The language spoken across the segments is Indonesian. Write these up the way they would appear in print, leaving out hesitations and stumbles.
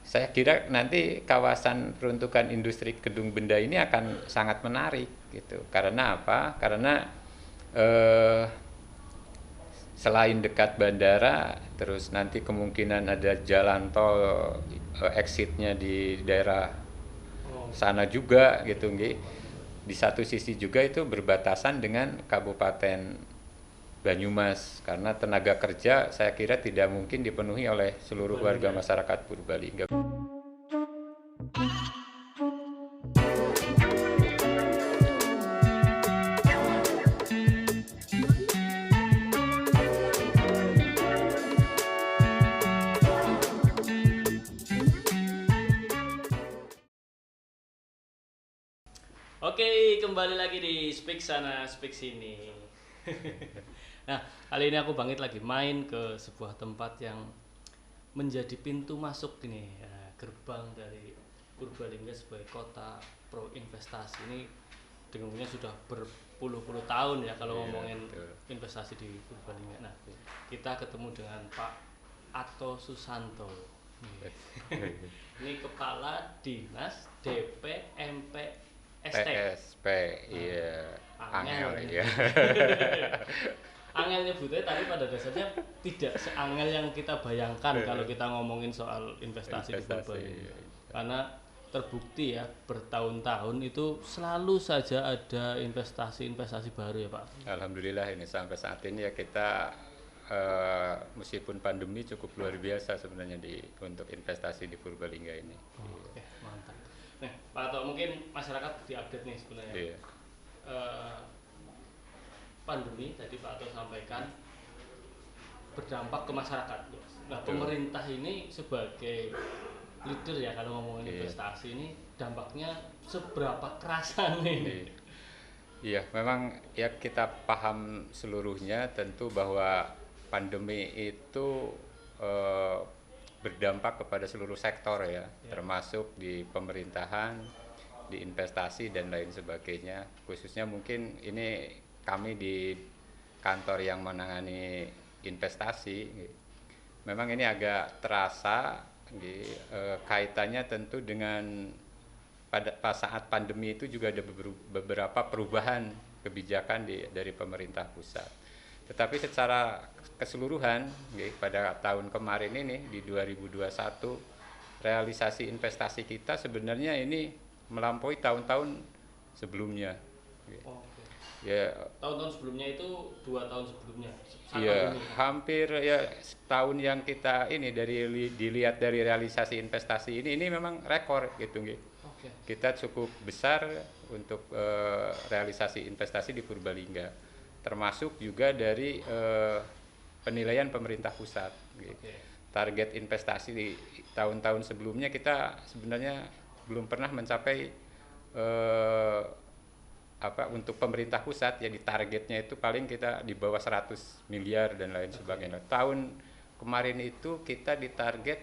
saya kira nanti kawasan peruntukan industri gedung benda ini akan sangat menarik gitu. Karena apa? Karena eh, selain dekat bandara, terus nanti kemungkinan ada jalan tol exitnya di daerah Oh, sana juga gitu, nggih. Di satu sisi juga itu berbatasan dengan Kabupaten Banyumas karena tenaga kerja saya kira tidak mungkin dipenuhi oleh seluruh warga Purbalingga. masyarakat Purbalingga. Oke, kembali lagi di Speak Sana, Speak Sini. Nah, kali ini aku bangkit lagi main ke sebuah tempat yang menjadi pintu masuk ini, ya, gerbang dari Purbalingga sebagai kota pro investasi. Ini dengannya sudah berpuluh-puluh tahun ya kalau Iya, ngomongin betul. investasi di Purbalingga. Nah, kita ketemu dengan Pak Ato Susanto. Ini Kepala Dinas DP MPST. TSP, iya, Angel angel ini. ya. Angel nyebutnya tapi pada dasarnya tidak seangel yang kita bayangkan kalau kita ngomongin soal investasi di Investasi, Purbalingga. iya. Karena terbukti ya bertahun-tahun itu selalu saja ada investasi-investasi baru ya Pak. Alhamdulillah ini sampai saat ini ya kita meskipun pandemi cukup luar biasa sebenarnya untuk investasi di Purbalingga ini. Oke, mantap. Nah, Pak Ato, mungkin masyarakat diupdate nih sebenarnya. Iya, Eh, Pandemi tadi Pak Ato sampaikan berdampak ke masyarakat. Nah, betul. pemerintah ini sebagai leader ya kalau ngomongin Iya. investasi ini dampaknya seberapa kerasa nih? Iya. Iya, memang ya kita paham seluruhnya tentu bahwa pandemi itu eh, berdampak kepada seluruh sektor ya, Ya. termasuk di pemerintahan, di investasi dan lain sebagainya. Khususnya mungkin ini kami di kantor yang menangani investasi, memang ini agak terasa kaitannya tentu dengan pada saat pandemi itu juga ada beberapa perubahan kebijakan dari pemerintah pusat. Tetapi secara keseluruhan pada tahun kemarin ini di 2021 realisasi investasi kita sebenarnya ini melampaui tahun-tahun sebelumnya. Oke. Ya, Tahun-tahun sebelumnya itu 2 tahun sebelumnya saat iya, pandemi. hampir ya setahun yang kita ini dilihat dari realisasi investasi ini memang rekor gitu, nggih. Oke. Kita cukup besar untuk realisasi investasi di Purbalingga, termasuk juga dari penilaian pemerintah pusat. Oke. Target investasi di tahun-tahun sebelumnya kita sebenarnya belum pernah mencapai eh, untuk pemerintah pusat ya, di targetnya itu paling kita di bawah 100 miliar dan lain sebagainya. Tahun kemarin itu kita di target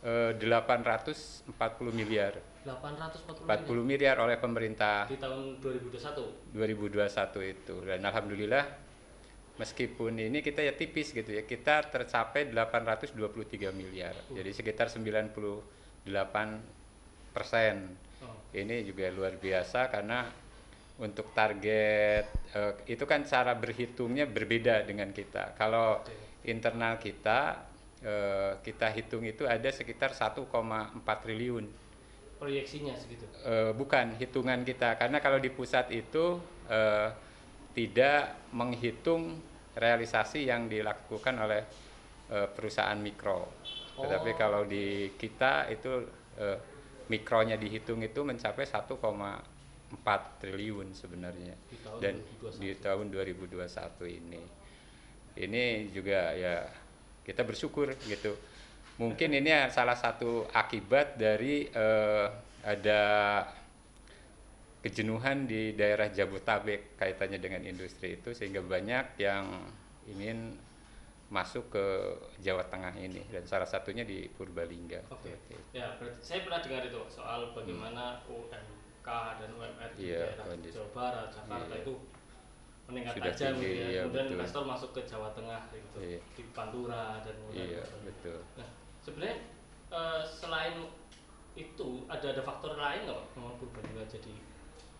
840 miliar. 840 40 miliar miliar oleh pemerintah di tahun 2021. 2021 itu. Dan alhamdulillah meskipun ini kita ya tipis gitu ya, kita tercapai 823 miliar. Jadi sekitar 98%. Oh, Ini juga luar biasa karena untuk target itu kan cara berhitungnya berbeda dengan kita. Kalau oke. internal kita hitung itu ada sekitar 1,4 triliun. Proyeksinya segitu. Bukan hitungan kita, karena kalau di pusat itu tidak menghitung realisasi yang dilakukan oleh perusahaan mikro. Tetapi Oh, kalau di kita itu mikronya dihitung itu mencapai 1,4 triliun sebenarnya. di tahun Dan 2021. di tahun 2021 ini juga ya kita bersyukur gitu. Mungkin ini salah satu akibat dari ada kejenuhan di daerah Jabotabek kaitannya dengan industri itu, sehingga banyak yang ingin masuk ke Jawa Tengah ini, dan salah satunya di Purbalingga. Oke. Seperti itu. Ya, berarti saya pernah dengar itu soal bagaimana UMK dan UMR di Iya, daerah kondisi. Jawa Barat, Jakarta Iya. itu meningkat Sudah tajam tinggi, gitu ya. iya, Kemudian betul. investor masuk ke Jawa Tengah gitu, Iya. di Pantura dan kemudian Iya, betul. Nah, sebenarnya selain itu ada faktor lain nggak Pak memang Purbalingga jadi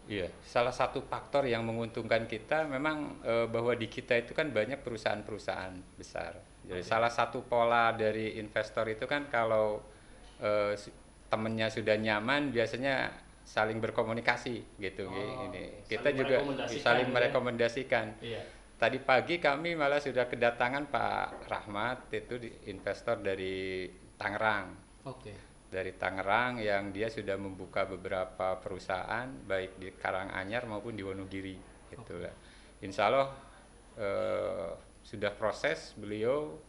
Iya, salah satu faktor yang menguntungkan kita memang bahwa di kita itu kan banyak perusahaan-perusahaan besar. Jadi oke. salah satu pola dari investor itu kan kalau temennya sudah nyaman biasanya saling berkomunikasi gitu. Oh, Ini kita saling juga merekomendasikan saling gitu ya. merekomendasikan. Iya. Tadi pagi kami malah sudah kedatangan Pak Rahmat itu investor dari Tangerang, Oke. yang dia sudah membuka beberapa perusahaan baik di Karanganyar maupun di Wonogiri gitu Oke. lah. Insya Allah sudah proses, beliau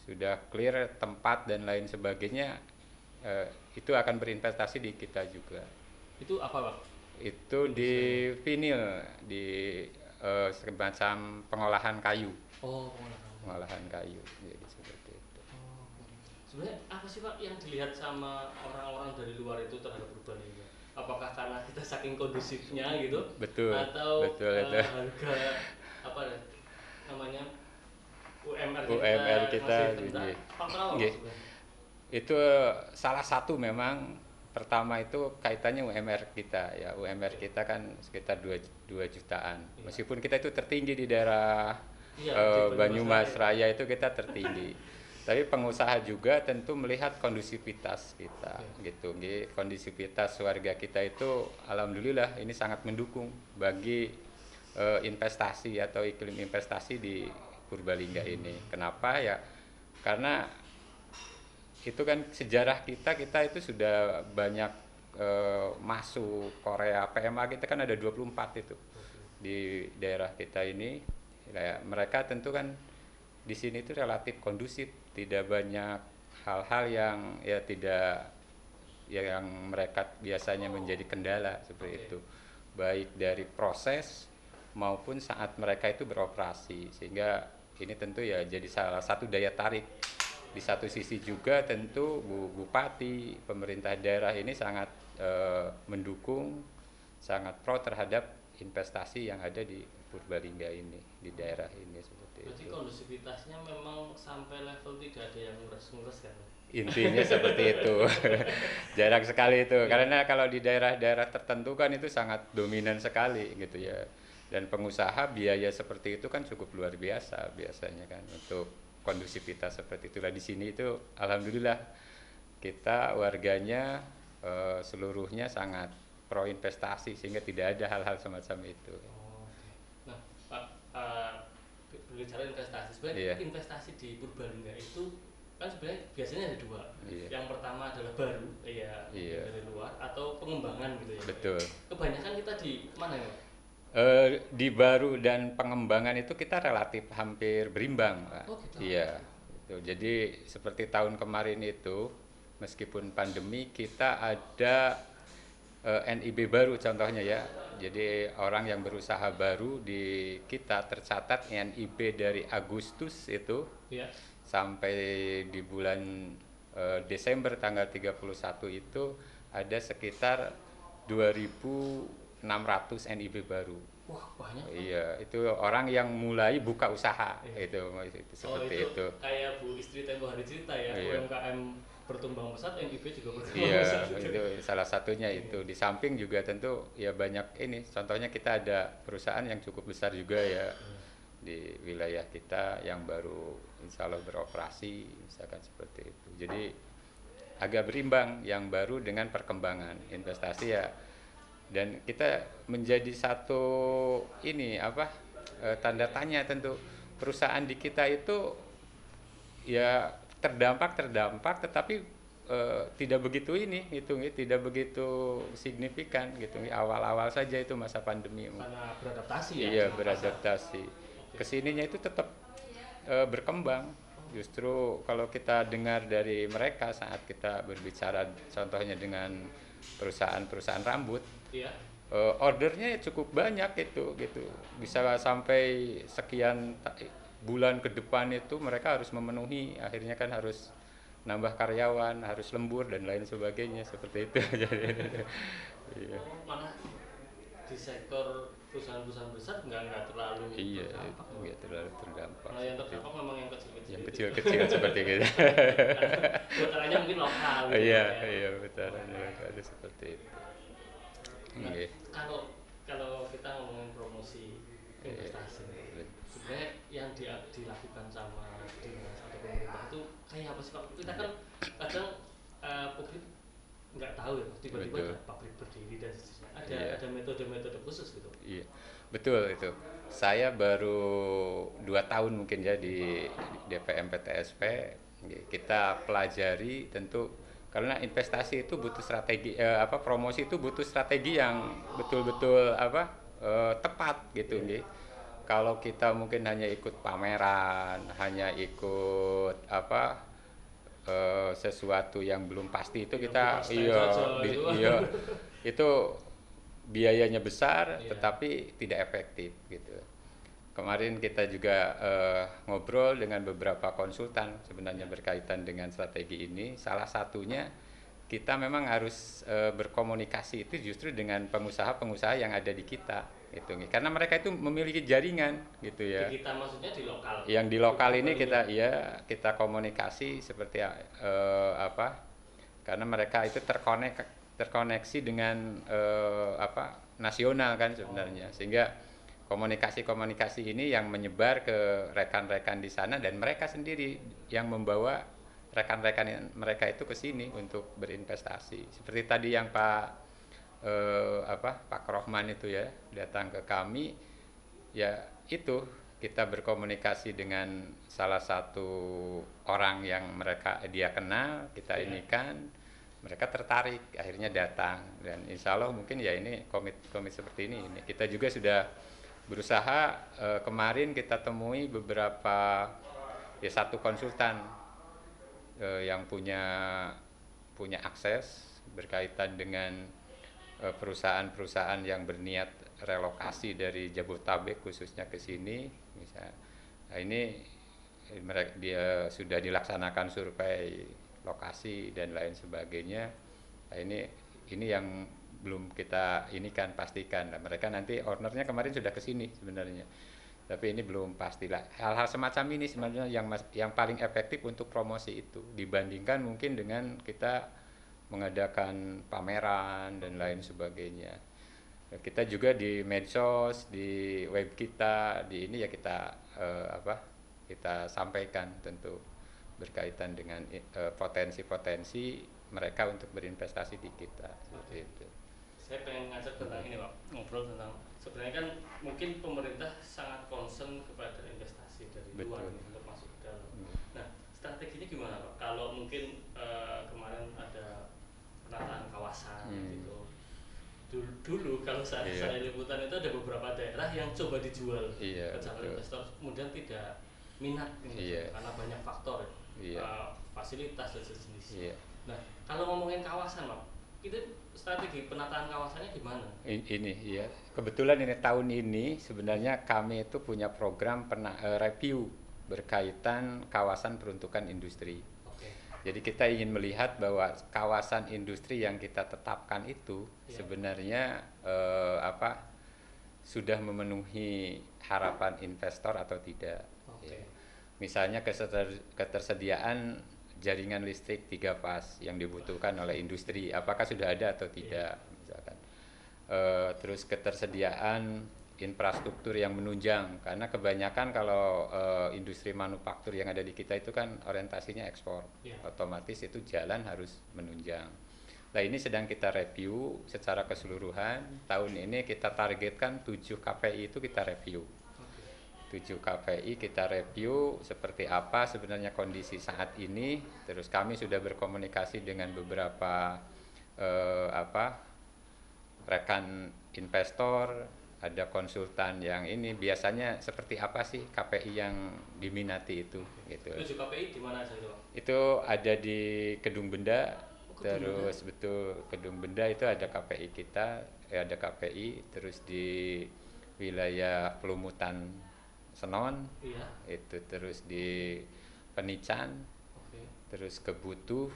sudah clear tempat dan lain sebagainya, itu akan berinvestasi di kita juga. Itu apa Pak? Itu di Industrinya. vinil, di semacam pengolahan kayu, Oh, pengolahan. pengolahan kayu, jadi seperti itu. Oh, oke. Sebenarnya apa sih Pak yang dilihat sama orang-orang dari luar itu terhadap Purbalingga? Apakah karena kita saking kondusifnya gitu, Betul, atau betul itu. harga apa ya, namanya UMR UMR kita kita masih gini. rendah? Faktor apa Pak Nggih. sebenarnya? Itu salah satu memang pertama itu kaitannya UMR kita ya. UMR kita kan sekitar 2 jutaan. Iya. Meskipun kita itu tertinggi di daerah Iya, di Banyumas Raya. Raya itu kita tertinggi. Tapi pengusaha juga tentu melihat kondusivitas kita gitu. Nggih. Kondusivitas warga kita itu alhamdulillah ini sangat mendukung bagi investasi atau iklim investasi di Purbalingga ini. Kenapa ya? Karena itu kan sejarah kita itu sudah banyak masuk Korea. PMA kita kan ada 24 itu di daerah kita ini. Ya, mereka tentu kan di sini itu relatif kondusif, tidak banyak hal-hal yang ya tidak yang mereka biasanya menjadi kendala seperti itu, baik dari proses maupun saat mereka itu beroperasi, sehingga ini tentu ya jadi salah satu daya tarik. Di satu sisi juga tentu Bupati, pemerintah daerah ini sangat mendukung, sangat pro terhadap investasi yang ada di Purbalingga ini, di daerah ini seperti Berarti itu. kondusivitasnya memang sampai level tidak ada yang ngurus-ngurus kan? Intinya seperti itu. Jarang sekali itu, karena kalau di daerah-daerah tertentu kan itu sangat dominan sekali gitu ya. Dan pengusaha biaya seperti itu kan cukup luar biasa biasanya kan untuk kondusivitas seperti itulah. Di sini itu alhamdulillah kita warganya seluruhnya sangat pro investasi sehingga tidak ada hal-hal semacam itu. Oh, oke. Nah, Pak, berbicara investasi, sebenarnya Iya. investasi di Purbalingga itu kan sebenarnya biasanya ada dua. Iya. Yang pertama adalah baru, ya Iya. dari luar, atau pengembangan gitu ya. Pak? Betul. Kebanyakan kita di mana ya, Pak? Di baru dan pengembangan itu kita relatif hampir berimbang, Pak. Oh, gitu. Iya. Gitu. Jadi seperti tahun kemarin itu, meskipun pandemi, kita ada NIB baru contohnya ya. Jadi orang yang berusaha baru di kita tercatat NIB dari Agustus itu Iya. sampai di bulan Desember tanggal 31 itu ada sekitar 2.600 NIB baru. Wah, banyak. Pak. Iya, itu orang yang mulai buka usaha Iya. itu Oh, seperti itu. kayak Bu Istri tempo hari cerita ya, Iya. UMKM berkembang pesat, NIB juga berkembang Iya, pesat. itu salah satunya itu. Di samping juga tentu ya banyak ini. Contohnya kita ada perusahaan yang cukup besar juga ya di wilayah kita yang baru insya Allah beroperasi, misalkan seperti itu. Jadi agak berimbang yang baru dengan perkembangan investasi ya. Dan kita menjadi satu ini apa tanda tanya tentu perusahaan di kita itu ya terdampak tetapi tidak begitu ini hitungnya tidak begitu signifikan gitu awal-awal saja itu masa pandemi Karena beradaptasi ya. iya sama pasar. beradaptasi kesininya itu tetap berkembang justru kalau kita dengar dari mereka saat kita berbicara contohnya dengan perusahaan-perusahaan rambut Iya. ordernya cukup banyak itu gitu bisa sampai sekian bulan ke depan itu mereka harus memenuhi akhirnya kan harus nambah karyawan harus lembur dan lain sebagainya seperti itu jadi iya. Mana di sektor perusahaan-perusahaan besar nggak terlalu Iya, terdampak. nggak terlalu terdampak. Kalau yang Seperti terdampak itu. memang yang kecil-kecil Yang itu. kecil-kecil seperti gitu. Putarannya mungkin lokal gitu Iya, ya. iya betul. Ada seperti itu. Nah, Iya. kalau kalau kita ngomongin promosi Iya. investasi, sebenarnya yang dilakukan sama dinas atau pemerintah itu kayak apa sih Pak? Kita kan kadang publik nggak tahu ya, tiba-tiba Betul. ada pabrik berdiri dan seterusnya. Iya. Ada metode-metode khusus gitu. Iya, betul itu. Saya baru 2 tahun mungkin ya di DPM PTSP. Kita pelajari tentu karena investasi itu butuh strategi promosi itu butuh strategi yang betul-betul tepat gitu nggih. Kalau kita mungkin hanya ikut pameran, hanya ikut sesuatu yang belum pasti itu Yang kita bukan stand saja itu. iya itu biayanya besar Iya. tetapi tidak efektif gitu. Kemarin kita juga ngobrol dengan beberapa konsultan sebenarnya berkaitan dengan strategi ini. Salah satunya kita memang harus berkomunikasi itu justru dengan pengusaha-pengusaha yang ada di kita gitu. Karena mereka itu memiliki jaringan gitu ya. Di kita maksudnya di lokal. Yang di lokal ini kita komunikasi seperti karena mereka itu terkoneksi dengan nasional kan sebenarnya, sehingga komunikasi ini yang menyebar ke rekan-rekan di sana dan mereka sendiri yang membawa rekan-rekan mereka itu ke sini untuk berinvestasi. Seperti tadi yang Pak Rohman itu ya datang ke kami, ya itu kita berkomunikasi dengan salah satu orang yang dia kenal, kita ini kan mereka tertarik akhirnya datang dan insya Allah mungkin ya ini komit seperti ini kita juga sudah berusaha. Kemarin kita temui beberapa satu konsultan yang punya akses berkaitan dengan perusahaan-perusahaan yang berniat relokasi dari Jabodetabek khususnya ke sini misalnya. Nah, dia sudah dilaksanakan survei lokasi dan lain sebagainya. Nah, ini yang belum kita pastikan. Nah, mereka nanti ownernya kemarin sudah ke sini sebenarnya. Tapi ini belum pastilah. Hal-hal semacam ini sebenarnya yang paling efektif untuk promosi itu dibandingkan mungkin dengan kita mengadakan pameran dan lain sebagainya. Kita juga di medsos, di web kita, di ini ya kita kita sampaikan tentu berkaitan dengan potensi-potensi mereka untuk berinvestasi di kita seperti itu. Saya pengen ngajak tentang ini Pak, ngobrol tentang sebenarnya kan mungkin pemerintah sangat concern kepada investasi dari luar untuk masuk ke dalam. Nah, strateginya gimana Pak? Kalau mungkin kemarin ada penataan kawasan gitu. Dulu kalau saya liputan itu ada beberapa daerah yang coba dijual ke calon investor, kemudian tidak minat karena banyak faktor fasilitas dan sejenis. Nah, kalau ngomongin kawasan Pak, itu strategi penataan kawasannya gimana? Ini ya, kebetulan ini tahun ini sebenarnya kami itu punya program review berkaitan kawasan peruntukan industri. Jadi kita ingin melihat bahwa kawasan industri yang kita tetapkan itu sebenarnya sudah memenuhi harapan investor atau tidak. Ya. Misalnya ketersediaan jaringan listrik 3 fase yang dibutuhkan oleh industri, apakah sudah ada atau tidak, misalkan. Terus ketersediaan infrastruktur yang menunjang, karena kebanyakan kalau industri manufaktur yang ada di kita itu kan orientasinya ekspor, otomatis itu jalan harus menunjang. Nah ini sedang kita review secara keseluruhan. Tahun ini kita targetkan 7 KPI itu kita review. 7 KPI kita review seperti apa sebenarnya kondisi saat ini. Terus kami sudah berkomunikasi dengan beberapa rekan investor, ada konsultan yang ini biasanya seperti apa sih KPI yang diminati itu gitu. 7 KPI di mana saja Pak? Itu ada di Kedung Benda. Terus betul Kedung Benda itu ada KPI kita, ada KPI terus di wilayah Pelumutan Senon. Itu terus di Penican. Terus Kebutuh.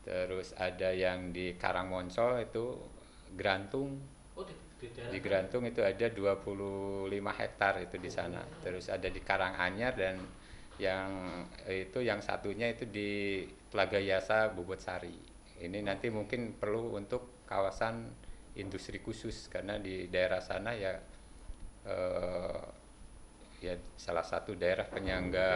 Terus ada yang di Karangmonso itu Grantung. daerah Di Grantung itu ada 25 hektar itu di sana. Terus ada di Karanganyar dan yang satunya itu di Telaga Yasa Bobotsari. Ini nanti mungkin perlu untuk kawasan industri khusus karena di daerah sana ya eh, ya salah satu daerah penyangga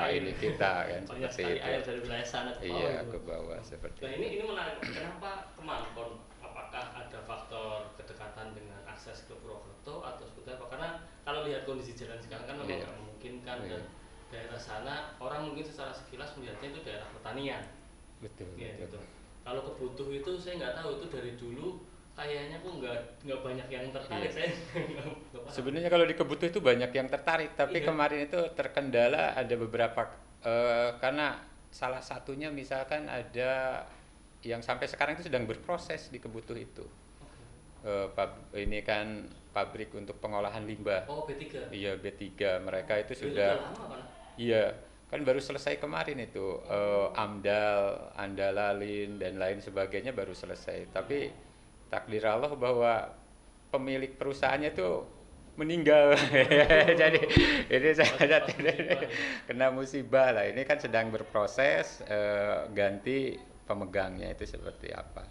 Iya, ini kita kan banyak seperti sekali itu. air dari wilayah sana ke bawah Iya, itu. ke bawah seperti Nah itu. ini menarik. Kenapa Kemangkon? Apakah ada faktor kedekatan dengan akses ke Purwokerto atau seperti apa? Karena kalau lihat kondisi jalan sekarang kan memang Iya. nggak memungkinkan Iya. dan daerah sana orang mungkin secara sekilas melihatnya itu daerah pertanian. Betul, Ya, betul. gitu. Kalau kebutuh itu saya nggak tahu itu dari dulu kayaknya kok nggak banyak yang tertarik. Iya. Saya nggak paham. Sebenarnya kalau di Kebutuh itu banyak yang tertarik, tapi Iya. kemarin itu terkendala ada beberapa karena salah satunya misalkan ada yang sampai sekarang itu sedang berproses di Kebutuh itu. Ini kan pabrik untuk pengolahan limbah. Oh B3. Iya, B3. Mereka itu Itu sudah udah lama kan? iya, kan baru selesai kemarin itu AMDAL, Andalalin dan lain sebagainya baru selesai. Tapi takdir Allah bahwa pemilik perusahaannya itu meninggal. Jadi ini sangat kena musibah lah. Ini kan sedang berproses ganti pemegangnya itu seperti apa.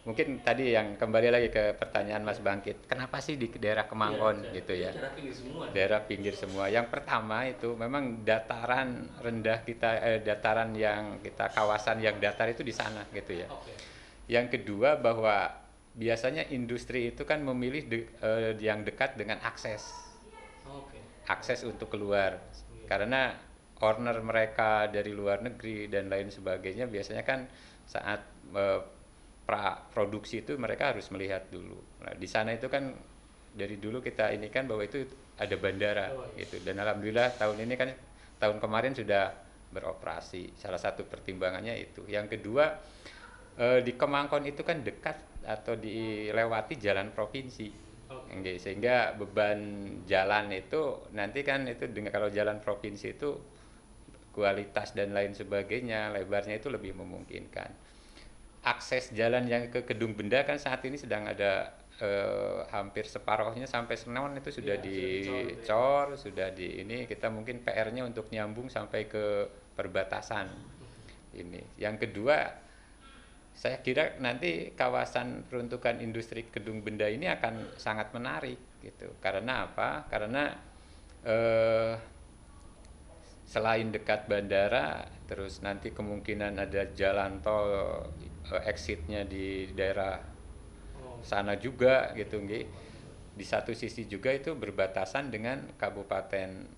Mungkin tadi yang kembali lagi ke pertanyaan Mas Bangkit, kenapa sih di daerah Kemangkon Iya, gitu ya? daerah pinggir semua. Daerah pinggir semua. Yang pertama itu memang dataran rendah kita, dataran yang kita kawasan yang datar itu di sana gitu ya. Oke. Yang kedua bahwa biasanya industri itu kan memilih yang dekat dengan akses, Oke. akses untuk keluar. Karena owner mereka dari luar negeri dan lain sebagainya biasanya kan saat pra produksi itu mereka harus melihat dulu. Nah, di sana itu kan dari dulu kita ini kan bahwa itu ada bandara gitu, dan alhamdulillah tahun ini kan tahun kemarin sudah beroperasi. Salah satu pertimbangannya itu. Yang kedua di Kemangkon itu kan dekat atau dilewati jalan provinsi. Sehingga beban jalan itu nanti kan itu dengan kalau jalan provinsi itu kualitas dan lain sebagainya lebarnya itu lebih memungkinkan. Akses jalan yang ke Kedung Benda kan saat ini sedang ada hampir separuhnya sampai Senon itu sudah Ya, dicor, sudah di ini kita mungkin PR-nya untuk nyambung sampai ke perbatasan ini. Yang kedua, saya kira nanti kawasan peruntukan industri Kedung Benda ini akan sangat menarik gitu. Karena apa? Karena selain dekat bandara, terus nanti kemungkinan ada jalan tol exitnya di daerah sana juga gitu, nggih. Di satu sisi juga itu berbatasan dengan Kabupaten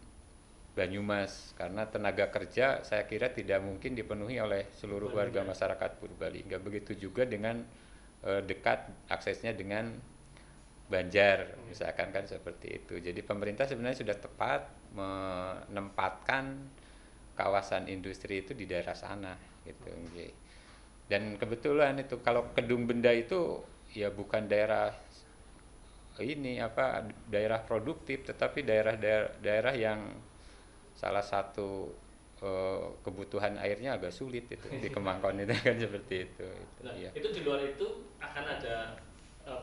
Banyumas karena tenaga kerja saya kira tidak mungkin dipenuhi oleh seluruh warga masyarakat Purbalingga. Begitu juga dengan dekat aksesnya dengan Banjar misalkan kan seperti itu. Jadi pemerintah sebenarnya sudah tepat menempatkan kawasan industri itu di daerah sana gitu. Dan kebetulan itu kalau Kedung Benda itu ya bukan daerah ini apa daerah produktif, tetapi daerah yang salah satu kebutuhan airnya agak sulit itu di Kemangkon itu kan seperti itu. Nah, Ya. itu di luar itu akan ada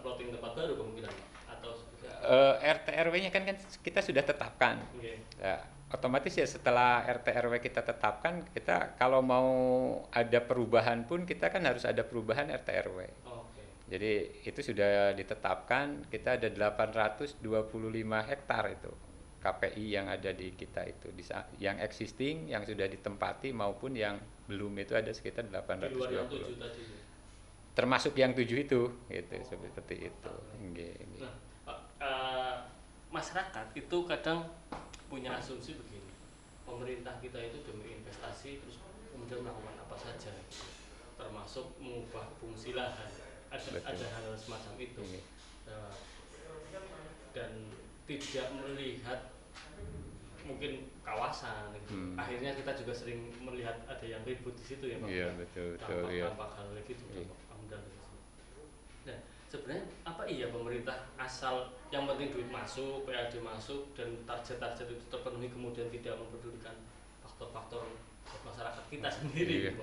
plotting tempat baru kemungkinan atau RT RW-nya kan kita sudah tetapkan. Okay. Ya, otomatis ya setelah RT RW kita tetapkan, kita kalau mau ada perubahan pun kita kan harus ada perubahan RT RW. Okay. Jadi itu sudah ditetapkan, kita ada 825 hektar itu KPI yang ada di kita itu, yang existing, yang sudah ditempati maupun yang belum itu ada sekitar 820. Di luar yang 7 tadi. Termasuk yang 7 itu, gitu seperti itu. Nah, Pak, masyarakat itu kadang punya asumsi begini, pemerintah kita itu demi investasi terus kemudian melakukan apa saja, termasuk mengubah fungsi lahan. Ada hal semacam itu. Dan tidak melihat mungkin kawasan gitu. Akhirnya kita juga sering melihat ada yang ribut di situ ya Pak. Iya, betul. Tampak hal gitu. Nah, sebenarnya apa iya pemerintah asal yang penting duit masuk, PAD masuk dan target-target itu terpenuhi kemudian tidak mempedulikan faktor-faktor masyarakat kita sendiri. Iya.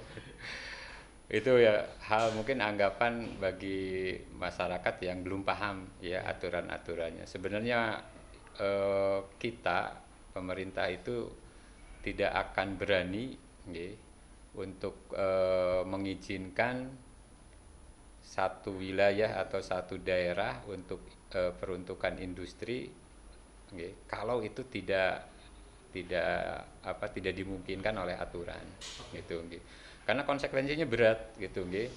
Itu ya hal mungkin anggapan bagi masyarakat yang belum paham ya aturan-aturannya. Sebenarnya kita pemerintah itu tidak akan berani nggih, untuk mengizinkan satu wilayah atau satu daerah untuk peruntukan industri nggih, kalau itu tidak dimungkinkan oleh aturan gitu nggih. Karena konsekuensinya berat gitu nggih.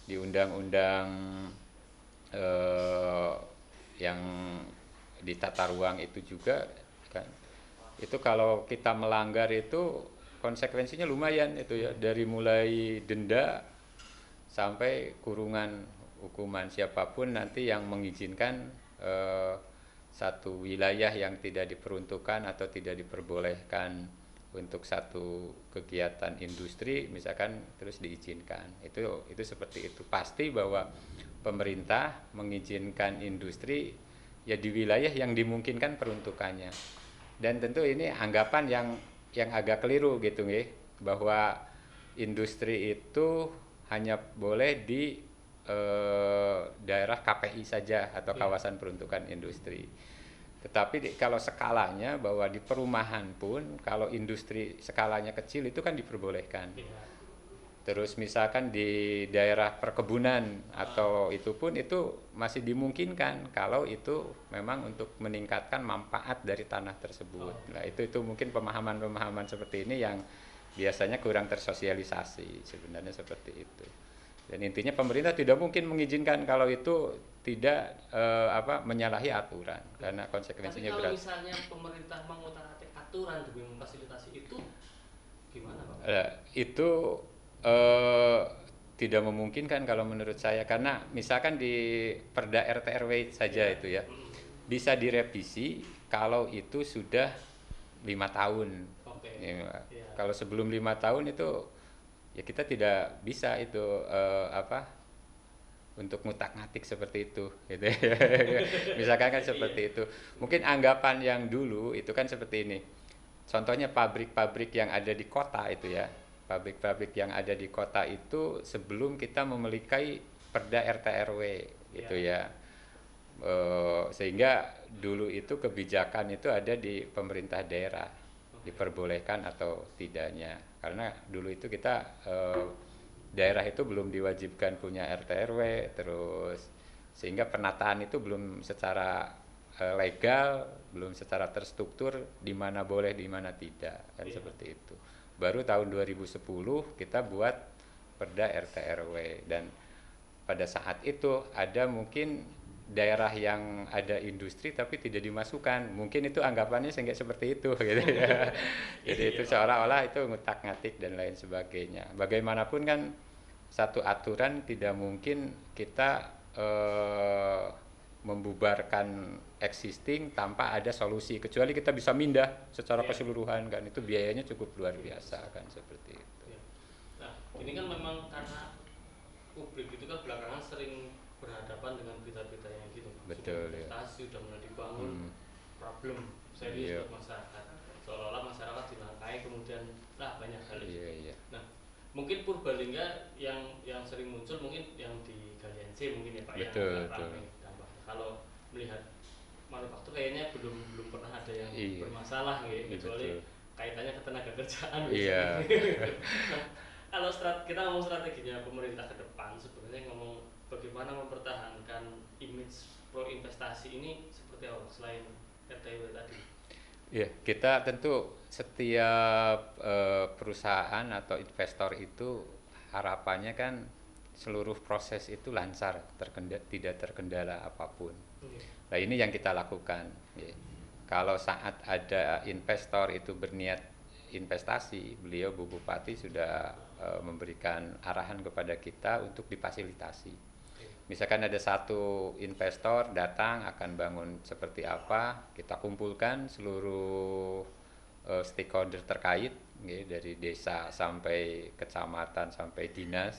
Di undang-undang eh, yang di tata ruang itu juga kan, itu kalau kita melanggar itu konsekuensinya lumayan itu ya, dari mulai denda sampai kurungan, hukuman siapapun nanti yang mengizinkan eh, satu wilayah yang tidak diperuntukkan atau tidak diperbolehkan untuk satu kegiatan industri misalkan terus diizinkan, itu seperti itu. Pasti bahwa pemerintah mengizinkan industri ya di wilayah yang dimungkinkan peruntukannya. Dan tentu ini anggapan yang agak keliru gitu nggih, bahwa industri itu hanya boleh di daerah KPI saja atau kawasan peruntukan industri. Tetapi kalau skalanya bahwa di perumahan pun kalau industri skalanya kecil itu kan diperbolehkan. Terus misalkan di daerah perkebunan atau itu pun itu masih dimungkinkan kalau itu memang untuk meningkatkan manfaat dari tanah tersebut. Nah, itu mungkin pemahaman-pemahaman seperti ini yang biasanya kurang tersosialisasi sebenarnya seperti itu. Dan intinya pemerintah tidak mungkin mengizinkan kalau itu tidak menyalahi aturan karena konsekuensinya berat. Tapi kalau misalnya pemerintah mengutak-atik aturan demi memfasilitasi itu gimana Pak? Itu tidak memungkinkan kalau menurut saya, karena misalkan di Perda RT RW saja itu ya bisa direvisi kalau itu sudah 5 tahun. Ya, kalau sebelum 5 tahun itu ya kita tidak bisa itu untuk ngutak-ngatik seperti itu gitu. Misalkan kan seperti itu. Mungkin anggapan yang dulu itu kan seperti ini. Contohnya pabrik-pabrik yang ada di kota itu ya. Pabrik-pabrik yang ada di kota itu sebelum kita memiliki Perda RT RW gitu ya. Sehingga dulu itu kebijakan itu ada di pemerintah daerah, diperbolehkan atau tidaknya. Karena dulu itu kita daerah itu belum diwajibkan punya RT RW, terus sehingga penataan itu belum secara legal, belum secara terstruktur di mana boleh di mana tidak kan seperti itu. Baru tahun 2010 kita buat Perda RT RW, dan pada saat itu ada mungkin daerah yang ada industri tapi tidak dimasukkan, mungkin itu anggapannya sehingga seperti itu gitu ya. Jadi itu seolah-olah itu ngutak-ngatik dan lain sebagainya. Bagaimanapun kan satu aturan tidak mungkin kita membubarkan existing tanpa ada solusi, kecuali kita bisa mindah secara keseluruhan kan, itu biayanya cukup luar biasa kan seperti itu. Nah, ini kan memang karena publik itu kan belakangan sering berhadapan dengan berita-berita yang gitu. Betul ya. Investasi udah mulai dibangun, problem serius buat masyarakat. Seolah-olah masyarakat dilangkai kemudian banyak hal itu. Nah, mungkin Purbalingga yang sering muncul mungkin yang di Galian C mungkin ya Pak, betul, yang ramai dampak. Kalau melihat manufaktur kayaknya belum pernah ada yang bermasalah gitu, kecuali kaitannya ke tenaga kerjaan. Nah, kalau kita ngomong strateginya pemerintah ke depan, sebenarnya ngomong bagaimana mempertahankan image pro investasi ini seperti apa selain RTW tadi? Ya, kita tentu setiap perusahaan atau investor itu harapannya kan seluruh proses itu lancar, tidak terkendala apapun. Nah, ini yang kita lakukan. Ya. Kalau saat ada investor itu berniat investasi, beliau Bu Bupati sudah memberikan arahan kepada kita untuk difasilitasi. Misalkan ada satu investor datang akan bangun seperti apa, kita kumpulkan seluruh stakeholder terkait, dari desa sampai kecamatan sampai dinas.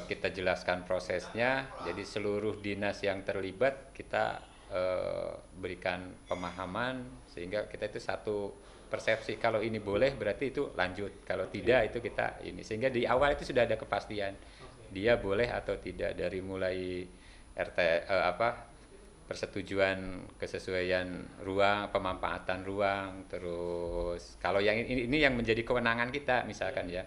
Kita jelaskan prosesnya, jadi seluruh dinas yang terlibat kita berikan pemahaman sehingga kita itu satu persepsi kalau ini boleh berarti itu lanjut, kalau tidak itu kita ini, sehingga di awal itu sudah ada kepastian dia boleh atau tidak, dari mulai RT persetujuan kesesuaian ruang, pemanfaatan ruang, terus kalau yang ini yang menjadi kewenangan kita misalkan ya,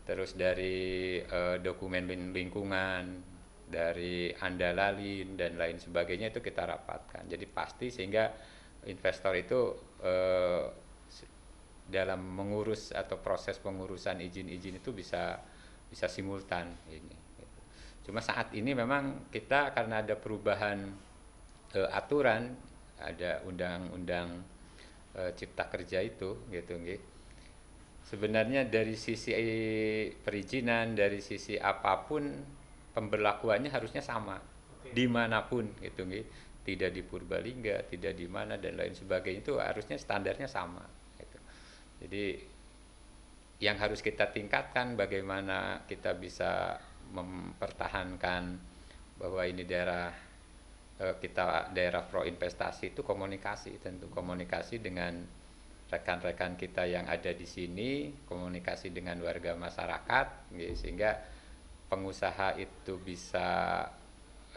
terus dari dokumen lingkungan, dari andalalin dan lain sebagainya itu kita rapatkan, jadi pasti sehingga investor itu dalam mengurus atau proses pengurusan izin-izin itu bisa simultan ini. Cuma saat ini memang kita karena ada perubahan aturan, ada undang-undang Cipta Kerja itu gitu nggih. Sebenarnya dari sisi perizinan, dari sisi apapun pemberlakuannya harusnya sama dimanapun gitu nggih. Tidak di Purbalingga, tidak di mana dan lain sebagainya, itu harusnya standarnya sama gitu. Jadi yang harus kita tingkatkan bagaimana kita bisa mempertahankan bahwa ini daerah kita daerah pro investasi, itu komunikasi, tentu komunikasi dengan rekan-rekan kita yang ada di sini, komunikasi dengan warga masyarakat gitu, sehingga pengusaha itu bisa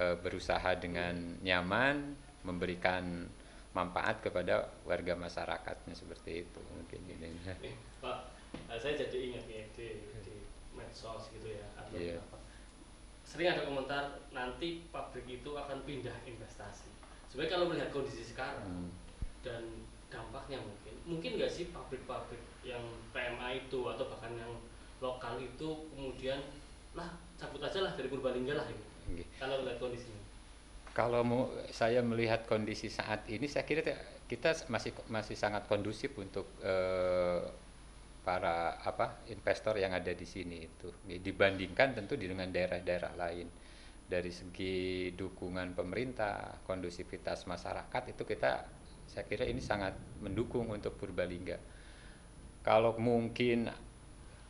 berusaha dengan nyaman, memberikan manfaat kepada warga masyarakatnya, seperti itu mungkin ini. Pak, saya jadi ingat ya di medsos gitu ya, atau apa. Sering ada komentar nanti pabrik itu akan pindah investasi. Sebenarnya kalau melihat kondisi sekarang dan dampaknya mungkin nggak sih pabrik-pabrik yang PMA itu atau bahkan yang lokal itu kemudian cabut aja lah dari Purbalingga lah gitu. Kalau melihat kondisinya. Kalau saya melihat kondisi saat ini, saya kira kita masih sangat kondusif untuk para investor yang ada di sini itu, dibandingkan tentu dengan daerah-daerah lain. Dari segi dukungan pemerintah, kondusivitas masyarakat itu saya kira ini sangat mendukung untuk Purbalingga. Kalau mungkin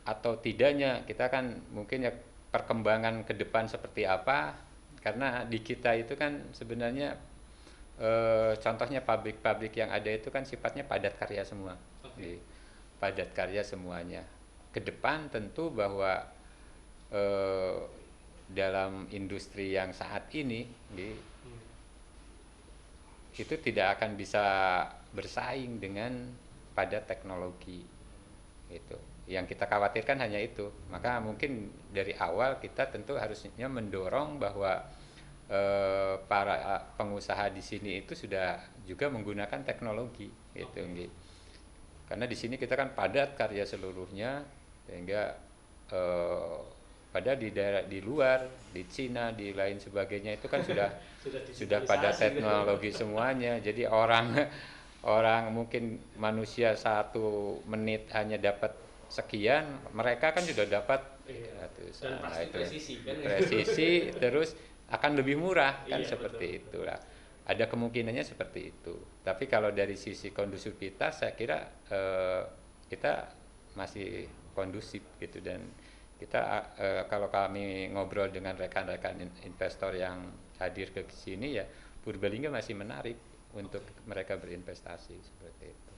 atau tidaknya, kita kan mungkin ya perkembangan ke depan seperti apa, karena di kita itu kan sebenarnya contohnya pabrik-pabrik yang ada itu kan sifatnya padat karya semua. Padat karya semuanya. Ke depan tentu bahwa dalam industri yang saat ini itu tidak akan bisa bersaing dengan padat teknologi itu. Yang kita khawatirkan hanya itu. Maka mungkin dari awal kita tentu harusnya mendorong bahwa para pengusaha di sini itu sudah juga menggunakan teknologi gitu. Karena di sini kita kan padat karya seluruhnya, sehingga pada di daerah di luar, di Cina, di lain sebagainya itu kan sudah pada teknologi semuanya. Jadi orang mungkin manusia 1 menit hanya dapat sekian, mereka kan sudah dapat dan pasti presisi kan, presisi terus akan lebih murah kan, seperti itulah. Ada kemungkinannya seperti itu. Tapi kalau dari sisi kondusivitas, saya kira kita masih kondusif gitu, dan kita kalau kami ngobrol dengan rekan-rekan investor yang hadir ke sini ya, Purbalingga masih menarik untuk mereka berinvestasi seperti itu.